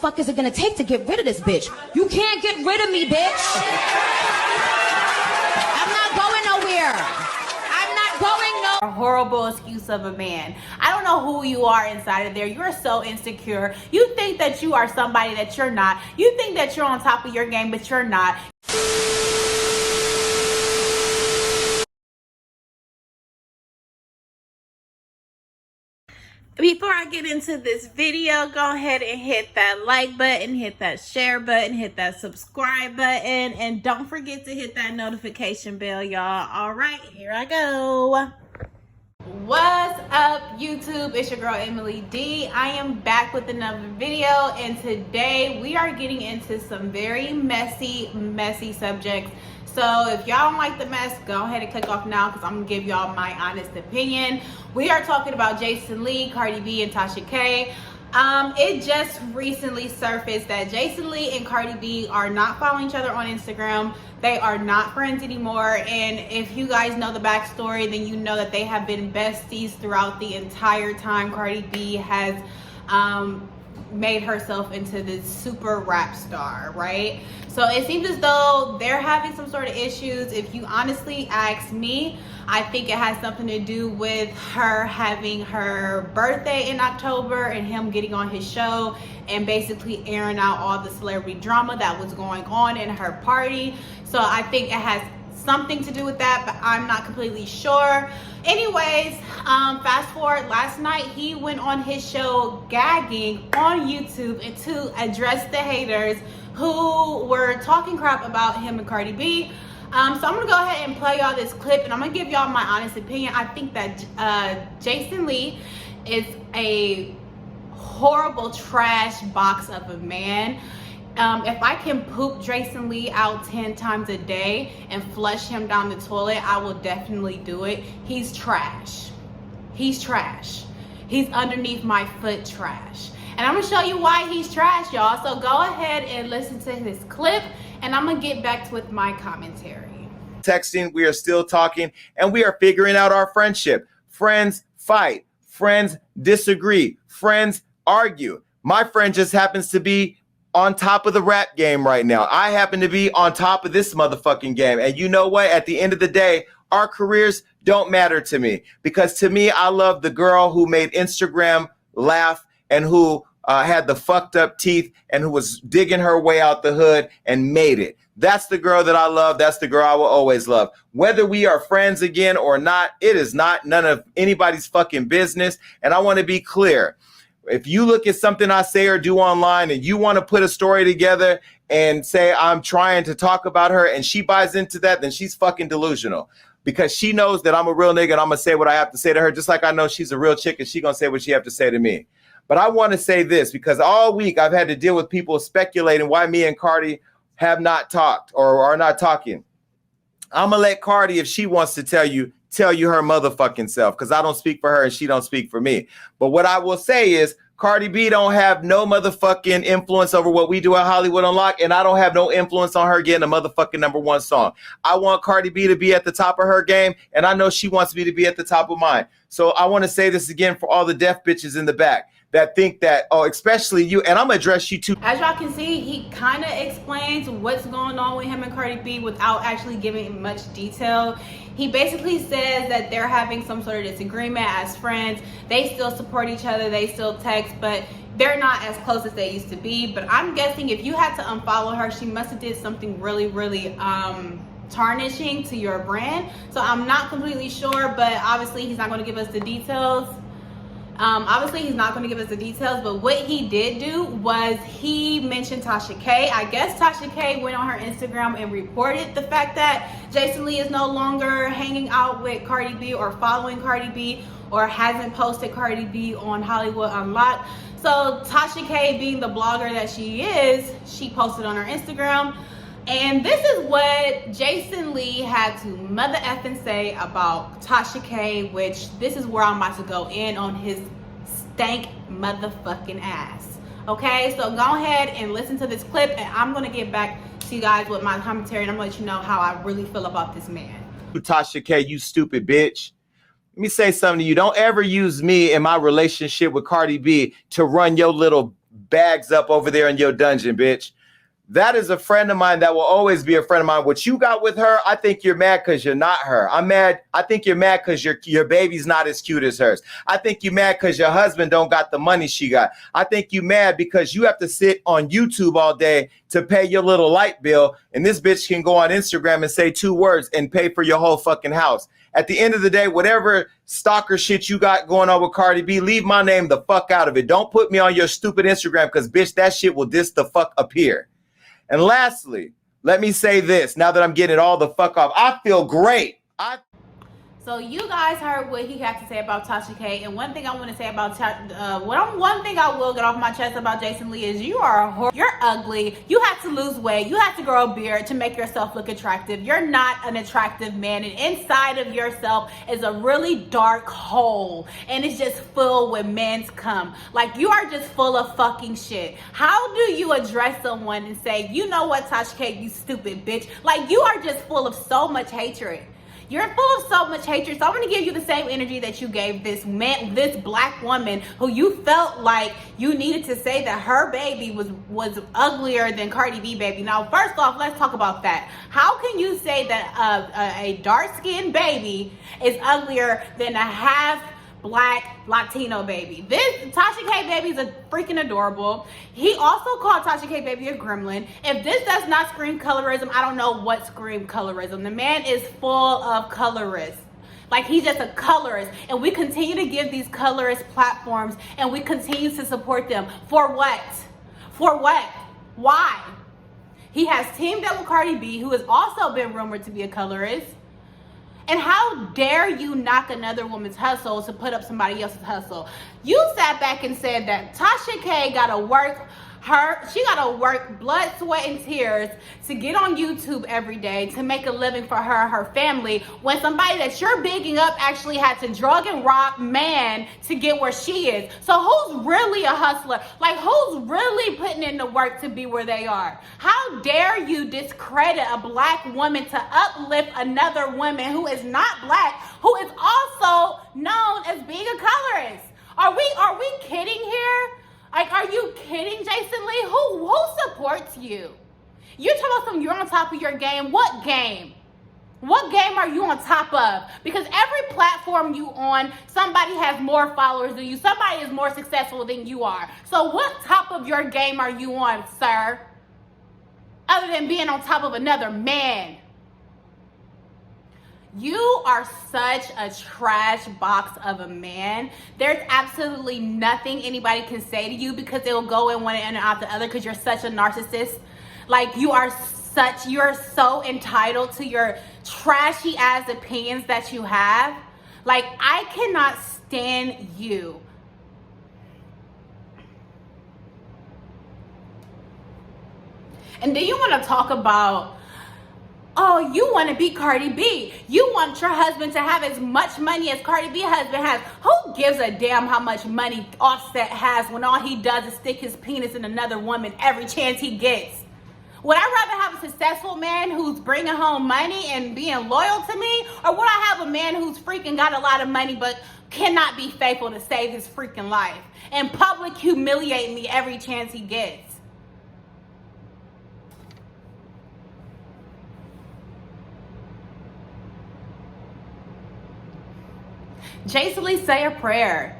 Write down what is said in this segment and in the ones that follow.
fuck is it gonna take to get rid of this bitch? You can't get rid of me, bitch. I'm not going nowhere. I'm not going nowhere. A horrible excuse of a man. I don't know who you are inside of there. You're so insecure. You think that you are somebody that you're not. You think that you're on top of your game, but you're not. Before I get into this video, go ahead and hit that like button, hit that share button, hit that subscribe button, and don't forget to hit that notification bell, y'all. All right, here I go. What's up, YouTube? It's your girl Emily D. I am back with another video, and today we are getting into some very messy subjects. So if y'all don't like the mess, go ahead and click off now because I'm gonna give y'all my honest opinion. We are talking about Jason Lee, Cardi B, and Tasha K. It just recently surfaced that Jason Lee and Cardi B are not following each other on Instagram. They are not friends anymore. And if you guys know the backstory, then you know that they have been besties throughout the entire time Cardi B has made herself into this super rap star, right? So it seems as though they're having some sort of issues. If you honestly ask me, I think it has something to do with her having her birthday in October and him getting on his show and basically airing out all the celebrity drama that was going on in her party. So I think it has something to do with that, but I'm not completely sure. Anyways, fast forward, last night he went on his show gagging on YouTube and to address the haters who were talking crap about him and Cardi B. So I'm gonna go ahead and play y'all this clip and I'm gonna give y'all my honest opinion. I think that Jason Lee is a horrible trash box of a man. If I can poop Jason Lee out 10 times a day and flush him down the toilet, I will definitely do it. He's trash. He's trash. He's underneath my foot trash. And I'm gonna show you why he's trash, y'all. So go ahead and listen to this clip and I'm gonna get back with my commentary. Texting, we are still talking, and we are figuring out our friendship. Friends fight. Friends disagree. Friends argue. My friend just happens to be on top of the rap game right now. I happen to be on top of this motherfucking game. And you know what? At the end of the day, our careers don't matter to me, because to me, I love the girl who made Instagram laugh and who had the fucked up teeth and who was digging her way out the hood and made it. That's the girl that I love. That's the girl I will always love. Whether we are friends again or not, it is not none of anybody's fucking business. And I want to be clear. If you look at something I say or do online and you want to put a story together and say I'm trying to talk about her and she buys into that, then she's fucking delusional, because she knows that I'm a real nigga and I'm going to say what I have to say to her, just like I know she's a real chick and she's going to say what she have to say to me. But I want to say this, because all week I've had to deal with people speculating why me and Cardi have not talked or are not talking. I'm going to let Cardi, if she wants to tell you her motherfucking self, because I don't speak for her and she don't speak for me. But what I will say is Cardi B don't have no motherfucking influence over what we do at Hollywood Unlocked, and I don't have no influence on her getting a motherfucking #1 song. I want Cardi B to be at the top of her game, and I know she wants me to be at the top of mine. So I want to say this again for all the deaf bitches in the back that think that, oh, especially you, and I'm gonna address you too. As y'all can see, he kind of explains what's going on with him and Cardi B without actually giving much detail. He basically says that they're having some sort of disagreement as friends. They still support each other, they still text, but they're not as close as they used to be. But I'm guessing if you had to unfollow her, she must have did something really tarnishing to your brand. So I'm not completely sure, but obviously he's not going to give us the details. But what he did do was he mentioned Tasha K. I guess Tasha K went on her Instagram and reported the fact that Jason Lee is no longer hanging out with Cardi B or following Cardi B or hasn't posted Cardi B on Hollywood Unlocked. So Tasha K, being the blogger that she is, she posted on her Instagram. And this is what Jason Lee had to mother effing say about Tasha K, which this is where I'm about to go in on his stank motherfucking ass. Okay, so go ahead and listen to this clip and I'm gonna get back to you guys with my commentary and I'm gonna let you know how I really feel about this man. Tasha K, you stupid bitch. Let me say something to you. Don't ever use me in my relationship with Cardi B to run your little bags up over there in your dungeon, bitch. That is a friend of mine that will always be a friend of mine. What you got with her, I think you're mad because you're not her. I'm mad. I think you're mad because your baby's not as cute as hers. I think you're mad because your husband don't got the money she got. I think you mad because you have to sit on YouTube all day to pay your little light bill, and this bitch can go on Instagram and say 2 words and pay for your whole fucking house. At the end of the day, whatever stalker shit you got going on with Cardi B, leave my name the fuck out of it. Don't put me on your stupid Instagram because, bitch, that shit will dis the fuck appear. And lastly, let me say this, now that I'm getting it all the fuck off. I feel great. So you guys heard what he had to say about Tasha K, and one thing I want to say about one thing I will get off my chest about Jason Lee is you are a whore. You're ugly. You have to lose weight. You have to grow a beard to make yourself look attractive. You're not an attractive man, and inside of yourself is a really dark hole, and it's just filled with men's cum. Like, you are just full of fucking shit. How do you address someone and say, you know what, Tasha K, you stupid bitch? Like, you are just full of so much hatred. You're full of so much hatred. So I'm going to give you the same energy that you gave this man, this black woman who you felt like you needed to say that her baby was uglier than Cardi B baby. Now, first off, let's talk about that. How can you say that a dark-skinned baby is uglier than a half black Latino baby? This Tasha K baby is a freaking adorable. He also called Tasha K baby a gremlin. If this does not scream colorism, I don't know what screams colorism. The man is full of colorists. Like, he's just a colorist, and we continue to give these colorist platforms, and we continue to support them. For what? For what? Why? He has teamed up with Cardi B, who has also been rumored to be a colorist. And how dare you knock another woman's hustle to put up somebody else's hustle? You sat back and said that Tasha K gotta work blood, sweat, and tears to get on YouTube every day to make a living for her and her family, when somebody that you're bigging up actually had to drug and rob man to get where she is. So who's really a hustler? Like, who's really putting in the work to be where they are? How dare you discredit a black woman to uplift another woman who is not black, who is also known as being a colorist? Are we kidding here? Like, are you kidding, Jason Lee? Who supports you? You're talking about something, you're on top of your game. What game? What game are you on top of? Because every platform you on, somebody has more followers than you. Somebody is more successful than you are. So what top of your game are you on, sir? Other than being on top of another man. You are such a trash box of a man. There's absolutely nothing anybody can say to you because they will go in one and out the other because you're such a narcissist. Like, you're so entitled to your trashy ass opinions that you have. Like, I cannot stand you. And then you want to talk about, oh, you want to be Cardi B. You want your husband to have as much money as Cardi B husband has. Who gives a damn how much money Offset has when all he does is stick his penis in another woman every chance he gets? Would I rather have a successful man who's bringing home money and being loyal to me? Or would I have a man who's freaking got a lot of money but cannot be faithful to save his freaking life and public humiliate me every chance he gets? Jason Lee, say a prayer.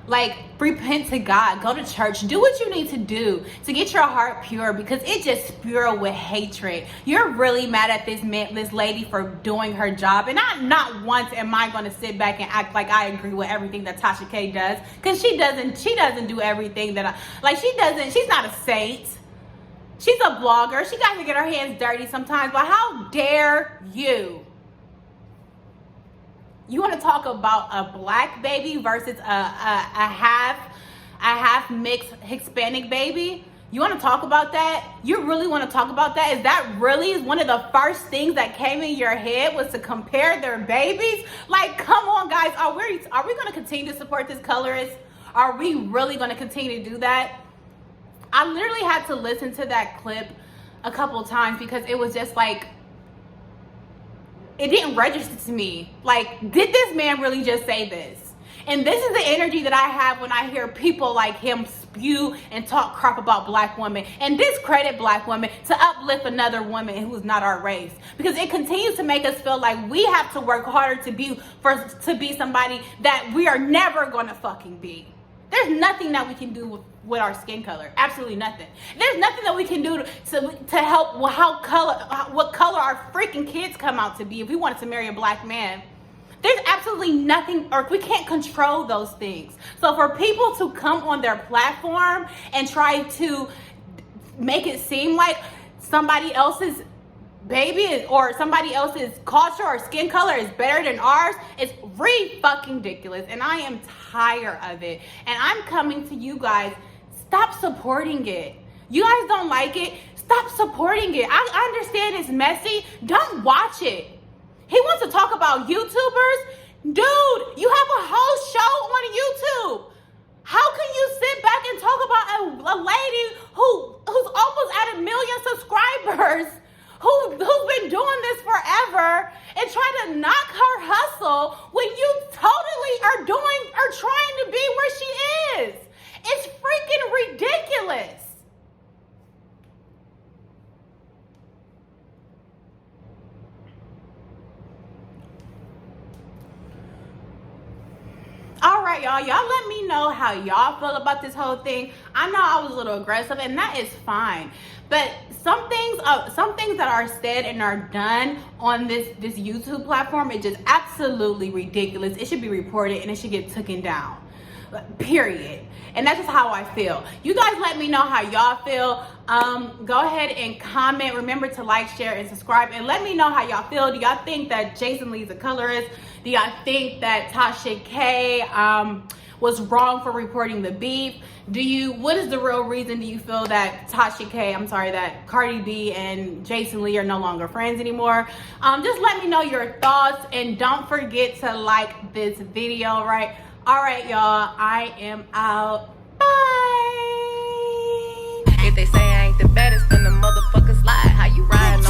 Like, repent to God, go to church, do what you need to do to get your heart pure, because it just spews with hatred. You're really mad at this lady for doing her job, and not once am I going to sit back and act like I agree with everything that Tasha K does, because she doesn't do everything that she's not a saint. She's a blogger. She got to get her hands dirty sometimes, but how dare you? You want to talk about a black baby versus a half mixed Hispanic baby? You want to talk about that? You really want to talk about that? Is that really one of the first things that came in your head, was to compare their babies? Like, come on, guys. Are we going to continue to support this colorist? Are we really going to continue to do that? I literally had to listen to that clip a couple times because it was just like, it didn't register to me. Like, did this man really just say this? And this is the energy that I have when I hear people like him spew and talk crap about black women and discredit black women to uplift another woman who's not our race, because it continues to make us feel like we have to work harder to be somebody that we are never gonna fucking be. There's nothing that we can do with our skin color. Absolutely nothing. There's nothing that we can do to help what color our freaking kids come out to be if we wanted to marry a black man. There's absolutely nothing, or we can't control those things. So for people to come on their platform and try to make it seem like somebody else's baby or somebody else's culture or skin color is better than ours, it's fucking ridiculous, and I am tired of it. And I'm coming to you guys, stop supporting it. You guys don't like it, stop supporting it. I understand it's messy, don't watch it. He wants to talk about YouTubers. Dude, you have a whole show on YouTube. How can you sit back and talk about a lady who's almost at 1 million subscribers, who's been doing this forever, and try to knock her hustle when you totally are trying to be where she is? It's freaking ridiculous. All right, y'all let me know how y'all feel about this whole thing. I know I was a little aggressive, and that is fine. But some things that are said and are done on this YouTube platform is just absolutely ridiculous. It should be reported and it should get taken down. Period. And that's just how I feel. You guys let me know how y'all feel. Go ahead and comment. Remember to like, share, and subscribe. And let me know how y'all feel. Do y'all think that Jason Lee's a colorist? Do y'all think that Tasha K was wrong for reporting the beef? What is the real reason do you feel that that Cardi B and Jason Lee are no longer friends anymore? Just let me know your thoughts, and don't forget to like this video, right? All right, y'all, I am out.